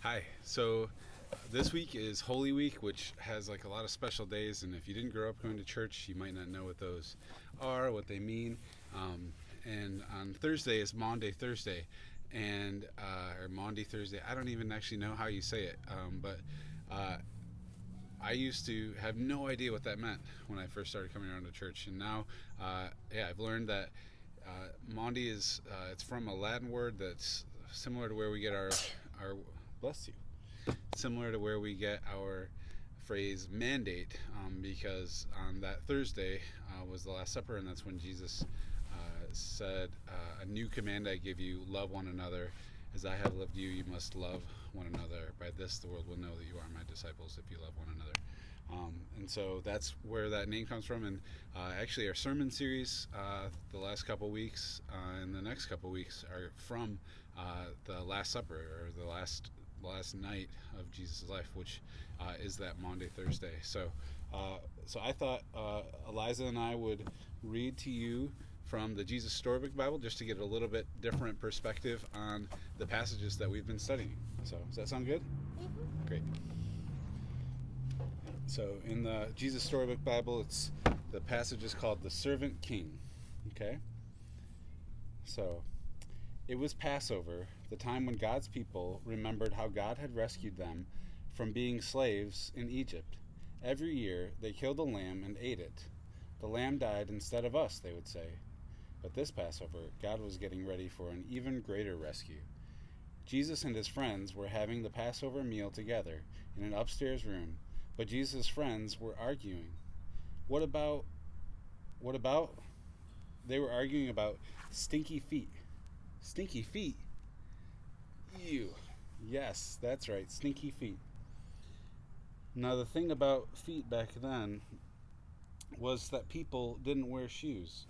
Hi. So this week is Holy Week, which has like a lot of special days. And if you didn't grow up going to church, you might not know what those are, what they mean. And on Thursday is Maundy Thursday, or Maundy Thursday. I don't even actually know how you say it, but I used to have no idea what that meant when I first started coming around to church, and now, I've learned that Maundy is it's from a Latin word that's similar to where we get our bless you, similar to where we get our phrase mandate, because on that Thursday was the Last Supper, and that's when Jesus said, "A new command I give you: love one another." As I have loved you, you must love one another. By this, the world will know that you are my disciples if you love one another. And so that's where that name comes from. And actually, our sermon series, the last couple weeks and the next couple weeks, are from the Last Supper, or the last night of Jesus' life, which is that Maundy Thursday. So I thought Eliza and I would read to you from the Jesus Storybook Bible, just to get a little bit different perspective on the passages that we've been studying. So does that sound good? Mm-hmm. Great. So in the Jesus Storybook Bible, the passage is called the Servant King. Okay? So, it was Passover, the time when God's people remembered how God had rescued them from being slaves in Egypt. Every year, they killed a lamb and ate it. The lamb died instead of us, they would say. But this Passover, God was getting ready for an even greater rescue. Jesus and his friends were having the Passover meal together in an upstairs room, but Jesus' friends were arguing. What about? They were arguing about stinky feet. Stinky feet? Ew. Yes, that's right, stinky feet. Now, the thing about feet back then was that people didn't wear shoes.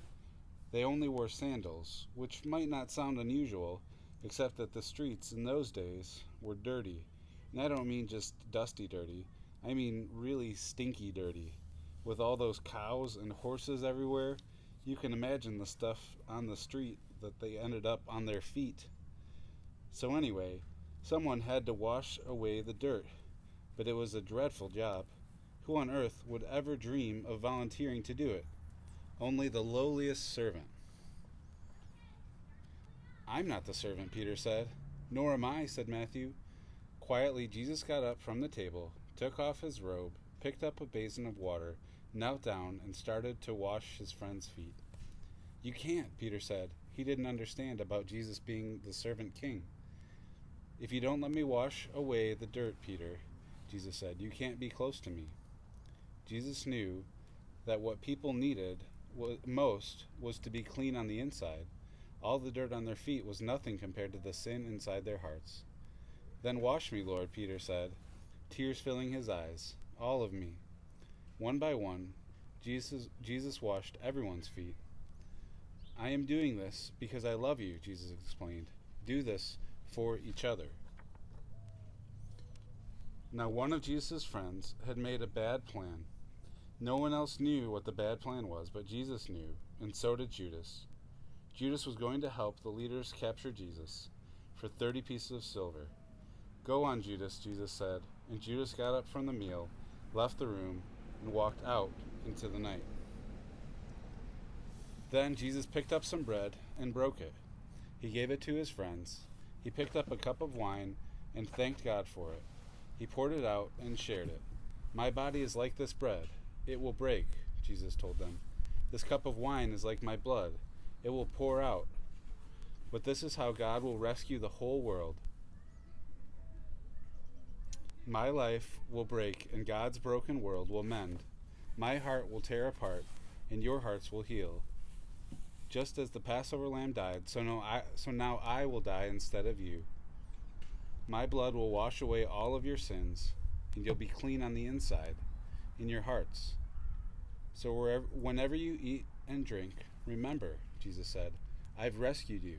They only wore sandals, which might not sound unusual, except that the streets in those days were dirty. And I don't mean just dusty dirty, I mean really stinky dirty. With all those cows and horses everywhere, you can imagine the stuff on the street that they ended up on their feet. So anyway, someone had to wash away the dirt, but it was a dreadful job. Who on earth would ever dream of volunteering to do it? Only the lowliest servant. I'm not the servant, Peter said. Nor am I, said Matthew. Quietly, Jesus got up from the table, took off his robe, picked up a basin of water, knelt down, and started to wash his friend's feet. You can't, Peter said. He didn't understand about Jesus being the servant king. If you don't let me wash away the dirt, Peter, Jesus said, you can't be close to me. Jesus knew that what people needed most was to be clean on the inside. All the dirt on their feet was nothing compared to the sin inside their hearts. Then wash me, Lord, Peter said, tears filling his eyes, all of me. One by one, Jesus washed everyone's feet. I am doing this because I love you, Jesus explained. Do this for each other. Now, one of Jesus' friends had made a bad plan. No one else knew what the bad plan was, but Jesus knew, and so did Judas. Judas was going to help the leaders capture Jesus for 30 pieces of silver. Go on, Judas, Jesus said, and Judas got up from the meal, left the room, and walked out into the night. Then Jesus picked up some bread and broke it. He gave it to his friends. He picked up a cup of wine and thanked God for it. He poured it out and shared it. My body is like this bread. It will break, Jesus told them. This cup of wine is like my blood. It will pour out. But this is how God will rescue the whole world. My life will break, and God's broken world will mend. My heart will tear apart, and your hearts will heal. Just as the Passover lamb died, so now I will die instead of you. My blood will wash away all of your sins, and you'll be clean on the inside, in your hearts. So whenever you eat and drink, remember, Jesus said, I've rescued you.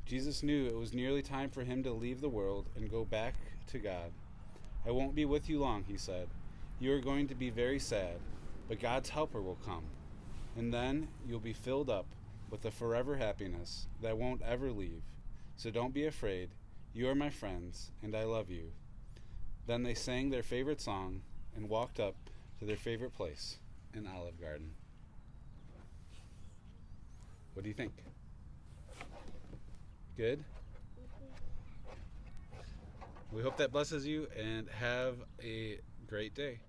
Jesus knew it was nearly time for him to leave the world and go back to God. I won't be with you long, he said. You are going to be very sad, but God's helper will come. And then you'll be filled up with a forever happiness that won't ever leave. So don't be afraid. You are my friends, and I love you." Then they sang their favorite song and walked up to their favorite place, an Olive Garden. What do you think? Good? We hope that blesses you, and have a great day.